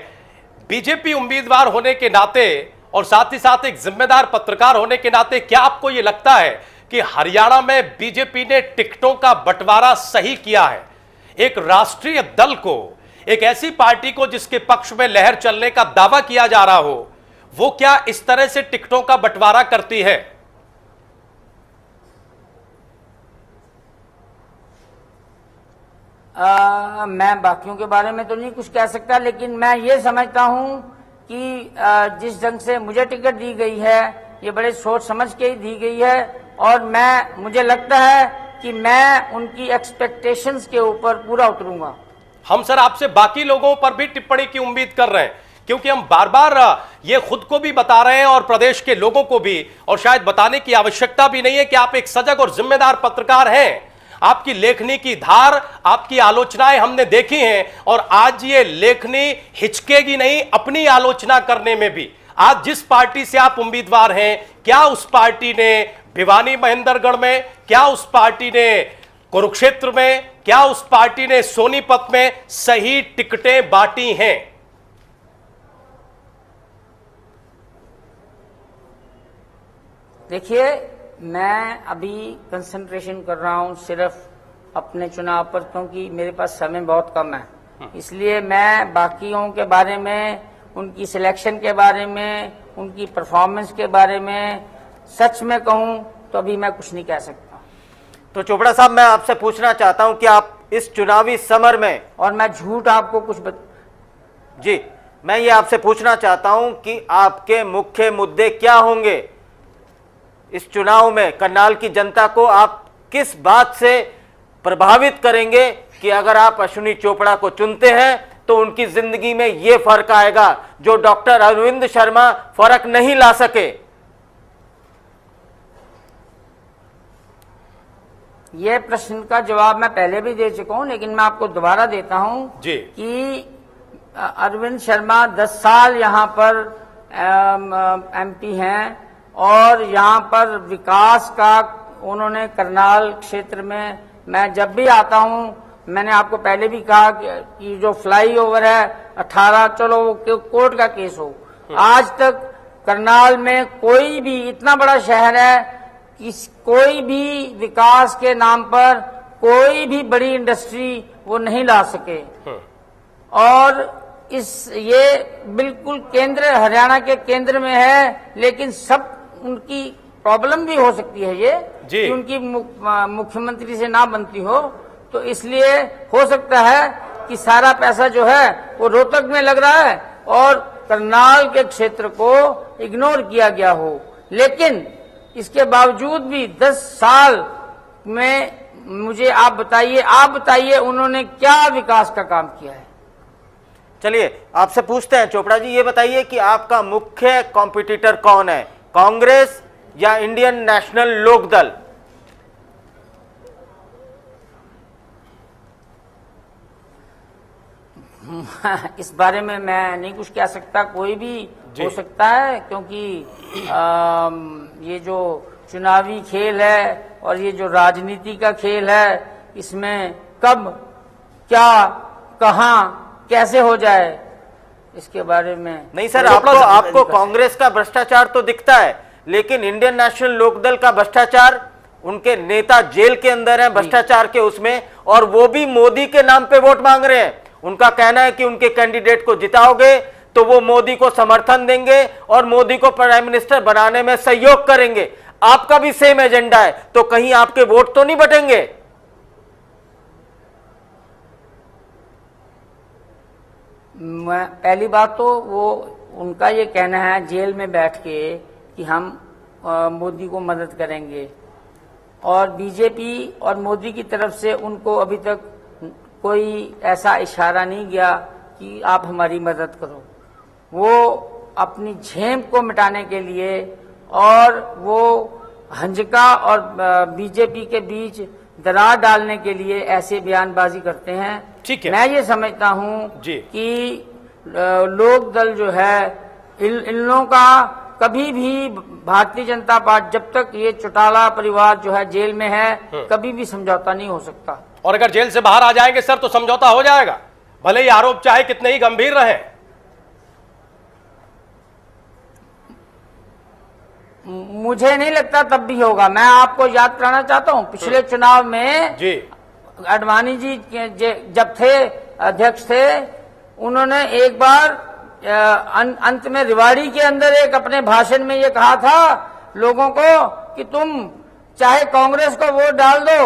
बीजेपी उम्मीदवार होने के नाते और साथ ही साथ एक जिम्मेदार पत्रकार होने के नाते, क्या आपको ये लगता है कि हरियाणा में बीजेपी ने टिकटों का बंटवारा सही किया है? एक राष्ट्रीय दल को, एक ऐसी पार्टी को जिसके पक्ष में लहर चलने का दावा किया जा रहा हो, वो क्या इस तरह से टिकटों का बंटवारा करती है? मैं बाकियों के बारे में तो नहीं कुछ कह सकता, लेकिन मैं ये समझता हूं कि जिस ढंग से मुझे टिकट दी गई है, ये बड़े सोच समझ के ही दी गई है, और मुझे लगता है कि मैं उनकी एक्सपेक्टेशंस के ऊपर पूरा उतरूंगा। हम सर आपसे बाकी लोगों पर भी टिप्पणी की उम्मीद कर रहे हैं, क्योंकि हम बार बार ये खुद को भी बता रहे हैं और प्रदेश के लोगों को भी, और शायद बताने की आवश्यकता भी नहीं है कि आप एक सजग और जिम्मेदार पत्रकार हैं। आपकी लेखनी की धार, आपकी आलोचनाएं हमने देखी हैं, और आज ये लेखनी हिचकेगी नहीं अपनी आलोचना करने में भी। आज जिस पार्टी से आप उम्मीदवार हैं, क्या उस पार्टी ने भिवानी महेंद्रगढ़ में, क्या उस पार्टी ने कुरुक्षेत्र में, क्या उस पार्टी ने सोनीपत में सही टिकटें बांटी हैं? देखिए, मैं अभी कंसंट्रेशन कर रहा हूं सिर्फ अपने चुनाव पर, क्योंकि मेरे पास समय बहुत कम है। इसलिए मैं बाकियों के बारे में, उनकी सिलेक्शन के बारे में, उनकी परफॉर्मेंस के बारे में सच में कहूं तो अभी मैं कुछ नहीं कह सकता। तो चोपड़ा साहब, मैं आपसे पूछना चाहता हूं कि आप इस चुनावी समर में, और मैं झूठ आपको जी, मैं ये आपसे पूछना चाहता हूं कि आपके मुख्य मुद्दे क्या होंगे इस चुनाव में? करनाल की जनता को आप किस बात से प्रभावित करेंगे कि अगर आप अश्विनी चोपड़ा को चुनते हैं तो उनकी जिंदगी में यह फर्क आएगा जो डॉक्टर अरविंद शर्मा फर्क नहीं ला सके? ये प्रश्न का जवाब मैं पहले भी दे चुका हूं, लेकिन मैं आपको दोबारा देता हूं जी। कि अरविंद शर्मा 10 साल यहां पर एमपी हैं, और यहाँ पर विकास का उन्होंने करनाल क्षेत्र में, मैं जब भी आता हूँ, मैंने आपको पहले भी कहा कि जो फ्लाईओवर है 18, चलो वो कोर्ट का केस हो, आज तक करनाल में कोई भी, इतना बड़ा शहर है कि कोई भी विकास के नाम पर कोई भी बड़ी इंडस्ट्री वो नहीं ला सके। और ये बिल्कुल केंद्र, हरियाणा के केंद्र में है, लेकिन सब उनकी प्रॉब्लम भी हो सकती है ये कि उनकी मुख्यमंत्री से ना बनती हो, तो इसलिए हो सकता है कि सारा पैसा जो है वो रोहतक में लग रहा है और करनाल के क्षेत्र को इग्नोर किया गया हो। लेकिन इसके बावजूद भी 10 साल में मुझे आप बताइए उन्होंने क्या विकास का काम किया है? चलिए आपसे पूछते हैं चोपड़ा जी, ये बताइए कि आपका मुख्य कॉम्पिटिटर कौन है, कांग्रेस या इंडियन नेशनल लोकदल? इस बारे में मैं नहीं कुछ कह सकता, कोई भी हो सकता है, क्योंकि ये जो चुनावी खेल है और ये जो राजनीति का खेल है, इसमें कब क्या कहां कैसे हो जाए इसके बारे में नहीं सर, आपको कांग्रेस का भ्रष्टाचार तो दिखता है, लेकिन इंडियन नेशनल लोकदल का भ्रष्टाचार, उनके नेता जेल के अंदर हैं भ्रष्टाचार के उसमें, और वो भी मोदी के नाम पे वोट मांग रहे हैं। उनका कहना है कि उनके कैंडिडेट को जिताओगे तो वो मोदी को समर्थन देंगे और मोदी को प्राइम मिनिस्टर बनाने में सहयोग करेंगे। आपका भी सेम एजेंडा है, तो कहीं आपके वोट तो नहीं बटेंगे? पहली बात तो वो उनका ये कहना है जेल में बैठ के कि हम मोदी को मदद करेंगे, और बीजेपी और मोदी की तरफ से उनको अभी तक कोई ऐसा इशारा नहीं गया कि आप हमारी मदद करो। वो अपनी झेम को मिटाने के लिए और वो हंजका और बीजेपी के बीच दरार डालने के लिए ऐसे बयानबाजी करते हैं। ठीक है, मैं ये समझता हूं कि लोक दल जो है, इन लोगों का कभी भी भारतीय जनता पार्टी, जब तक ये चौटाला परिवार जो है जेल में है, कभी भी समझौता नहीं हो सकता। और अगर जेल से बाहर आ जाएंगे सर तो समझौता हो जाएगा, भले ही आरोप चाहे कितने ही गंभीर रहे। मुझे नहीं लगता तब भी होगा। मैं आपको याद कराना चाहता हूं, पिछले चुनाव में आडवाणी जी जब थे अध्यक्ष थे, उन्होंने एक बार अंत में रेवाड़ी के अंदर एक अपने भाषण में ये कहा था लोगों को कि तुम चाहे कांग्रेस को वोट डाल दो,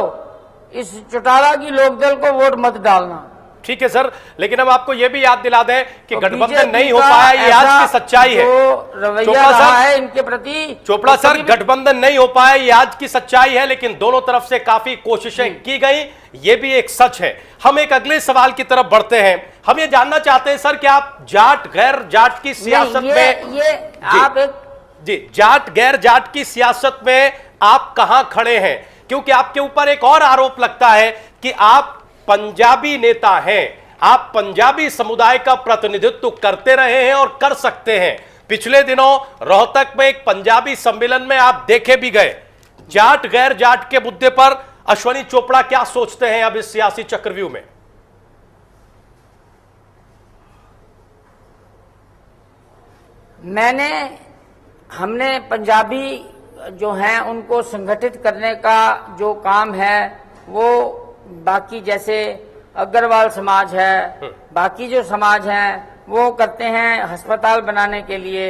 इस चौटाला की लोकदल को वोट मत डालना। ठीक है सर, लेकिन हम आपको यह भी याद दिला दें कि गठबंधन नहीं हो पाया, ये आज की सच्चाई है। रवैया रहा है इनके प्रति चोपड़ा सर, गठबंधन नहीं हो पाया, ये आज की सच्चाई है, लेकिन दोनों तरफ से काफी कोशिशें की गई, ये भी एक सच है। हम एक अगले सवाल की तरफ बढ़ते हैं। हम ये जानना चाहते हैं सर कि आप जाट गैर जाट की सियासत में आप एक जी जाट गैर जाट की सियासत में आप कहां खड़े हैं? क्योंकि आपके ऊपर एक और आरोप लगता है कि आप पंजाबी नेता हैं, आप पंजाबी समुदाय का प्रतिनिधित्व करते रहे हैं और कर सकते हैं। पिछले दिनों रोहतक में एक पंजाबी सम्मेलन में आप देखे भी गए। जाट गैर जाट के मुद्दे पर अश्वनी चोपड़ा क्या सोचते हैं अब इस सियासी चक्रव्यूह में? हमने पंजाबी जो हैं उनको संगठित करने का जो काम है वो बाकी जैसे अग्रवाल समाज है, बाकी जो समाज हैं वो करते हैं अस्पताल बनाने के लिए,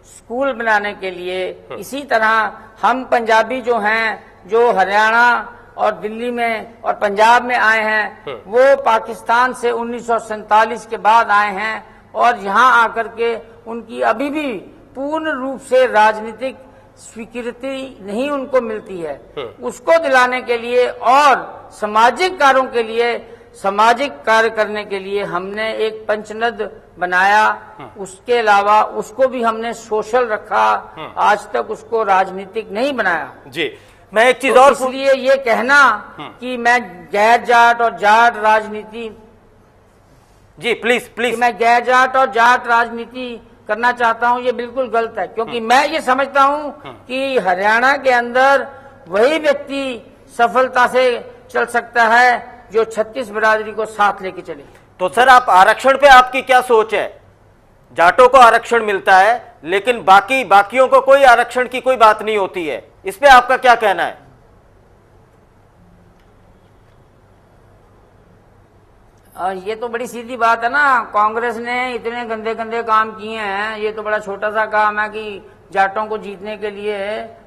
स्कूल बनाने के लिए। इसी तरह हम पंजाबी जो हैं, जो हरियाणा और दिल्ली में और पंजाब में आए हैं, वो पाकिस्तान से 1947 के बाद आए हैं और यहाँ आकर के उनकी अभी भी पूर्ण रूप से राजनीतिक स्वीकृति नहीं उनको मिलती है। उसको दिलाने के लिए और सामाजिक कार्यों के लिए, सामाजिक कार्य करने के लिए हमने एक पंचनद बनाया। उसके अलावा उसको भी हमने सोशल रखा, आज तक उसको राजनीतिक नहीं बनाया। जी, मैं एक चीज तो और इसलिए ये कहना कि मैं गैर जाट और जाट राजनीति जी प्लीज मैं गैर जाट और जाट राजनीति करना चाहता हूं, ये बिल्कुल गलत है। क्योंकि मैं ये समझता हूं कि हरियाणा के अंदर वही व्यक्ति सफलता से चल सकता है जो 36 बिरादरी को साथ लेके चले। तो सर, आप आरक्षण पे आपकी क्या सोच है? जाटों को आरक्षण मिलता है लेकिन बाकियों को कोई आरक्षण की कोई बात नहीं होती है, इस पे आपका क्या कहना है? और ये तो बड़ी सीधी बात है ना, कांग्रेस ने इतने गंदे गंदे काम किए हैं, ये तो बड़ा छोटा सा काम है कि जाटों को जीतने के लिए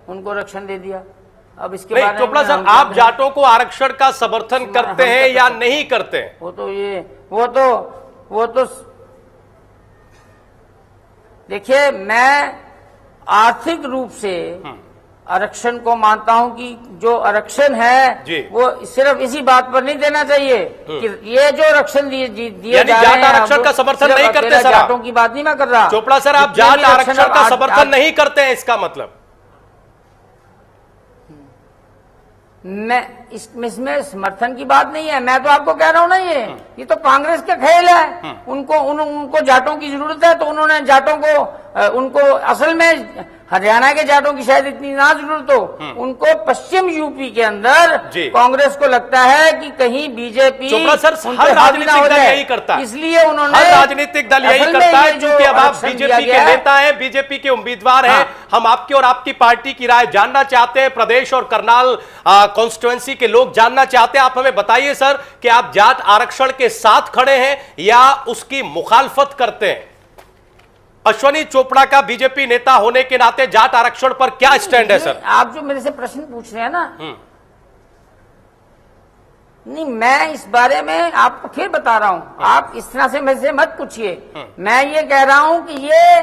उनको आरक्षण दे दिया। अब इसके बारे में चोपड़ा सर, आप जाटों को आरक्षण का समर्थन करते हैं या नहीं करते हैं? वो तो देखिए, मैं आर्थिक रूप से आरक्षण को मानता हूं कि जो आरक्षण है वो सिर्फ इसी बात पर नहीं देना चाहिए कि ये जो आरक्षण दिए जा रहे हैं, आरक्षण का समर्थन नहीं करते सर? जाटों की बात नहीं मैं कर रहा। चोपड़ा सर, आप जाट आरक्षण का समर्थन नहीं करते हैं, इसका मतलब? मैं इसमें समर्थन की बात नहीं है, मैं तो आपको कह रहा हूं ना, ये तो कांग्रेस का खेल है। उनको जाटों की जरूरत है तो उन्होंने जाटों को, उनको असल में हरियाणा के जाटों की शायद इतनी ना जरूरत हो, उनको पश्चिम यूपी के अंदर कांग्रेस को लगता है कि कहीं बीजेपी हर राजनीतिक दल यही करता है, इसलिए उन्होंने हर राजनीतिक दल यही करता है। क्योंकि अब आप बीजेपी के नेता हैं, बीजेपी के उम्मीदवार हैं, हम आपकी और आपकी पार्टी की राय जानना चाहते हैं। प्रदेश और करनाल कॉन्स्टिट्यूएंसी के लोग जानना चाहते हैं। आप हमें बताइए सर कि आप जाट आरक्षण के साथ खड़े हैं या उसकी मुखालफत करते हैं? अश्वनी चोपड़ा का बीजेपी नेता होने के नाते जाट आरक्षण पर क्या स्टैंड है सर? आप जो मेरे से प्रश्न पूछ रहे हैं ना, नहीं, मैं इस बारे में आपको फिर बता रहा हूं, आप इस तरह से मेरे से मत पूछिए। मैं ये कह रहा हूं कि ये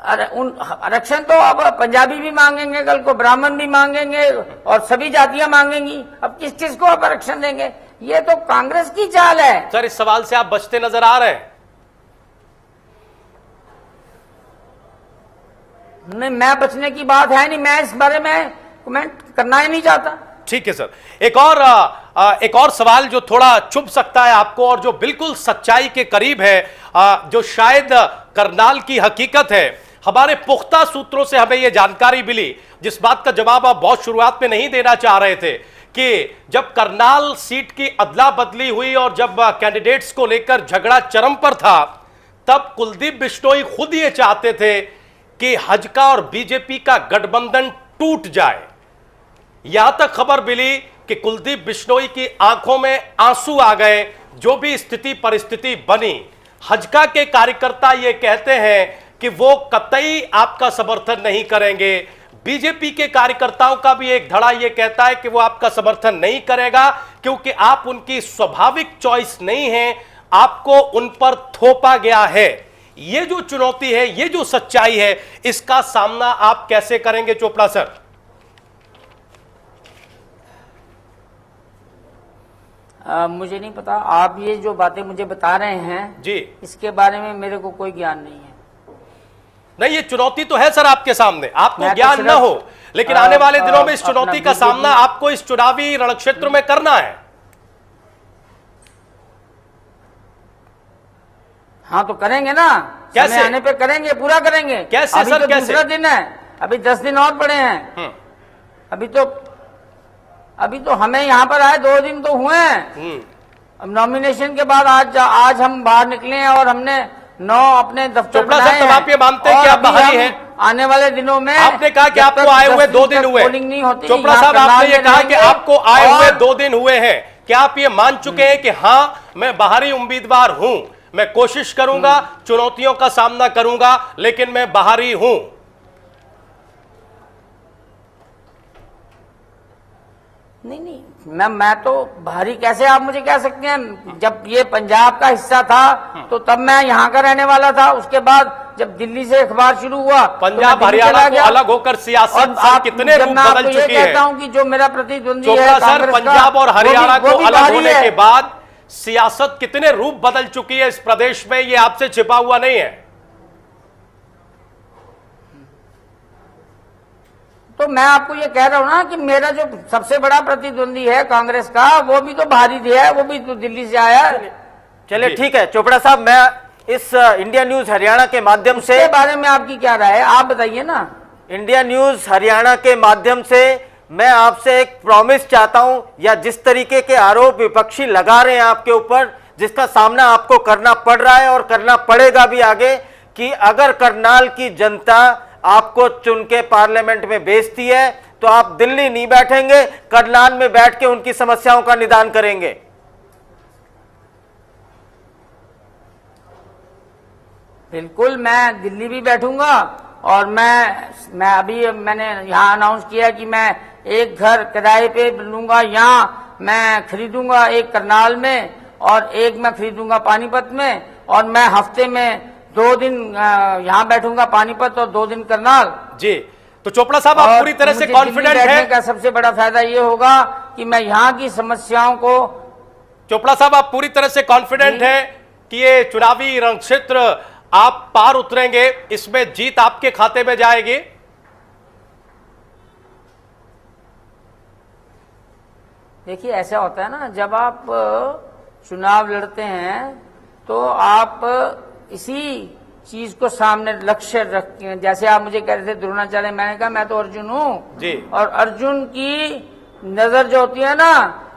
आरक्षण तो अब पंजाबी भी मांगेंगे, कल को ब्राह्मण भी मांगेंगे और सभी जातियां मांगेंगी। अब किस किस को आप आरक्षण देंगे? ये तो कांग्रेस की चाल है। सर, इस सवाल से आप बचते नजर आ रहे हैं? नहीं, मैं बचने की बात है नहीं, मैं इस बारे में कमेंट करना ही नहीं चाहता। ठीक है सर, एक और सवाल जो थोड़ा चुभ सकता है आपको और जो बिल्कुल सच्चाई के करीब है, जो शायद करनाल की हकीकत है। हमारे पुख्ता सूत्रों से हमें यह जानकारी मिली, जिस बात का जवाब आप बहुत शुरुआत में नहीं देना चाह रहे थे, कि जब करनाल सीट की अदला बदली हुई और जब कैंडिडेट्स को लेकर झगड़ा चरम पर था, तब कुलदीप बिश्नोई खुद ये चाहते थे कि हजका और बीजेपी का गठबंधन टूट जाए। यहां तक खबर मिली कि कुलदीप बिश्नोई की आंखों में आंसू आ गए। जो भी स्थिति परिस्थिति बनी, हजका के कार्यकर्ता ये कहते हैं कि वो कतई आपका समर्थन नहीं करेंगे। बीजेपी के कार्यकर्ताओं का भी एक धड़ा ये कहता है कि वो आपका समर्थन नहीं करेगा, क्योंकि आप उनकी स्वाभाविक चॉइस नहीं है, आपको उन पर थोपा गया है। ये जो चुनौती है, ये जो सच्चाई है, इसका सामना आप कैसे करेंगे चोपड़ा सर? मुझे नहीं पता, आप ये जो बातें मुझे बता रहे हैं जी, इसके बारे में मेरे को कोई ज्ञान नहीं है। नहीं, ये चुनौती तो है सर आपके सामने, आपको मैं तो ज्ञान न हो, लेकिन आने वाले दिनों में इस अपना चुनौती का बीजेपी सामना आपको इस चुनावी रणक्षेत्र में करना है। हाँ तो करेंगे ना, कैसे? समय आने पे करेंगे, पूरा करेंगे। कैसे अभी सर, तो कैसे? दूसरा दिन है, अभी 10 दिन और पड़े हैं। अभी तो हमें यहाँ पर आए 2 दिन तो हुए हैं। अब नॉमिनेशन के बाद आज हम बाहर निकले हैं और हमने 9 अपने दफ्तर चोपड़ा सर, बनाए तब हैं। आप ये मानते हैं और कि आप अभी बाहरी हम हैं? आने वाले दिनों में आपने कहा कि जब आपको तक आए हुए 10 2 दिन तक हुए। पोलिंग नहीं होती, चोपड़ा यहाँ साहब, आपने करनाल ये में कहा कि रहेंगे। आपको आए हुए और 2 दिन हुए हैं, क्या आप ये मान चुके हैं कि हाँ, मैं बाहरी उम्मीदवार हूं, मैं कोशिश करूंगा, चुनौतियों का सामना करूंगा, लेकिन मैं बाहरी हूं? नहीं, मैं तो बाहरी कैसे आप मुझे कह सकते हैं? जब ये पंजाब का हिस्सा था तो तब मैं यहाँ का रहने वाला था। उसके बाद जब दिल्ली से अखबार शुरू हुआ, पंजाब हरियाणा को अलग होकर सियासत सर कितने रूप बदल चुकी है। कहता हूँ कि जो मेरा प्रतिद्वंदी चोपड़ा है सर, कांग्रेस का, पंजाब और हरियाणा वो को भी अलग बाहरी होने है। के बाद सियासत कितने रूप बदल चुकी है इस प्रदेश में, ये आपसे छिपा हुआ नहीं है। तो मैं आपको ये कह रहा हूं ना कि मेरा जो सबसे बड़ा प्रतिद्वंदी है कांग्रेस का, वो भी तो बाहरी है, वो भी तो दिल्ली से आया है। चलिए ठीक है चोपड़ा साहब, मैं इस इंडिया न्यूज हरियाणा के माध्यम से, इसके बारे में आपकी क्या राय है, आप बताइए ना। इंडिया न्यूज हरियाणा के माध्यम से मैं आपसे एक प्रॉमिस चाहता हूं, या जिस तरीके के आरोप विपक्षी लगा रहे हैं आपके ऊपर, जिसका सामना आपको करना पड़ रहा है और करना पड़ेगा भी आगे, कि अगर करनाल की जनता आपको चुन के पार्लियामेंट में भेजती है तो आप दिल्ली नहीं बैठेंगे, करनाल में बैठ के उनकी समस्याओं का निदान करेंगे। बिल्कुल, मैं दिल्ली भी बैठूंगा और मैं अभी मैंने यहाँ अनाउंस किया कि मैं एक घर किराए पे लूंगा, यहाँ मैं खरीदूंगा एक करनाल में और एक मैं खरीदूंगा पानीपत में, और मैं हफ्ते में 2 दिन यहाँ बैठूंगा पानीपत और 2 दिन करनाल। जी, तो चोपड़ा साहब, आप पूरी तरह से कॉन्फिडेंट हैं? का सबसे बड़ा फायदा ये होगा कि मैं यहाँ की समस्याओं को। चोपड़ा साहब, आप पूरी तरह से कॉन्फिडेंट हैं कि ये चुनावी रणक्षेत्र आप पार उतरेंगे, इसमें जीत आपके खाते में जाएगी? देखिए, ऐसा होता है ना, जब आप चुनाव लड़ते हैं तो आप इसी चीज को सामने लक्ष्य रखते हैं। जैसे आप मुझे कह रहे थे द्रोणाचार्य, मैंने कहा मैं तो अर्जुन हूँ जी, और अर्जुन की नजर जो होती है ना,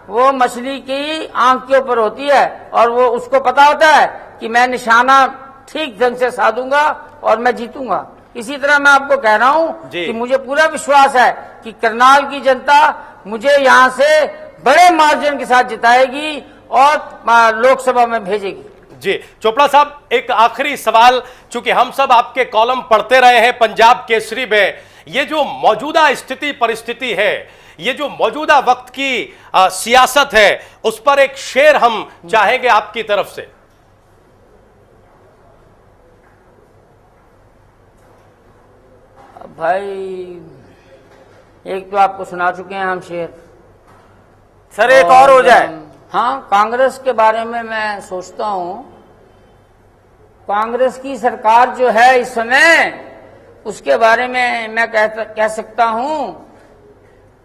वो मछली की आंख के ऊपर होती है, और वो उसको पता होता है कि मैं निशाना ठीक ढंग से साधूंगा और मैं जीतूंगा। इसी तरह मैं आपको कह रहा हूँ कि मुझे पूरा विश्वास है कि करनाल की जनता मुझे यहाँ से बड़े मार्जिन के साथ जिताएगी और लोकसभा में भेजेगी। जी, चोपड़ा साहब, एक आखिरी सवाल, चूंकि हम सब आपके कॉलम पढ़ते रहे हैं पंजाब केसरी में, ये जो मौजूदा स्थिति परिस्थिति है, ये जो मौजूदा वक्त की सियासत है, उस पर एक शेर हम चाहेंगे आपकी तरफ से। भाई, एक तो आपको सुना चुके हैं हम शेर, सर एक और हो जाए। हाँ, कांग्रेस के बारे में मैं सोचता हूँ, कांग्रेस की सरकार जो है इस समय, उसके बारे में मैं कह सकता हूँ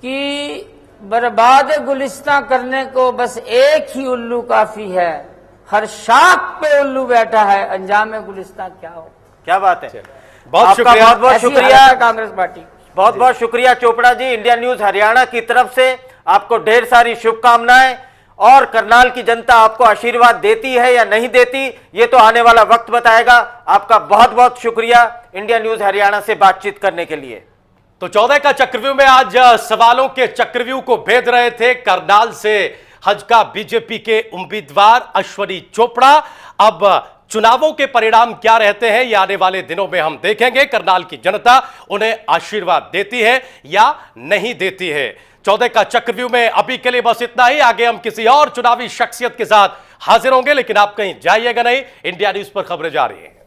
कि बर्बाद गुलिस्तां करने को बस एक ही उल्लू काफी है, हर शाख पे उल्लू बैठा है, अंजाम गुलिस्तां क्या हो। क्या बात है, बहुत शुक्रिया, बहुत बहुत शुक्रिया कांग्रेस पार्टी, बहुत बहुत शुक्रिया चोपड़ा जी। इंडिया न्यूज हरियाणा की तरफ से आपको ढेर सारी शुभकामनाएं, और करनाल की जनता आपको आशीर्वाद देती है या नहीं देती, ये तो आने वाला वक्त बताएगा। आपका बहुत बहुत शुक्रिया इंडिया न्यूज हरियाणा से बातचीत करने के लिए। तो 14 का चक्रव्यूह में आज सवालों के चक्रव्यूह को भेद रहे थे करनाल से हज का बीजेपी के उम्मीदवार अश्वनी चोपड़ा। अब चुनावों के परिणाम क्या रहते हैं ये आने वाले दिनों में हम देखेंगे। करनाल की जनता उन्हें आशीर्वाद देती है या नहीं देती है। 14 का चक्रव्यूह में अभी के लिए बस इतना ही। आगे हम किसी और चुनावी शख्सियत के साथ हाजिर होंगे, लेकिन आप कहीं जाइएगा नहीं। इंडिया न्यूज पर खबरें जारी हैं।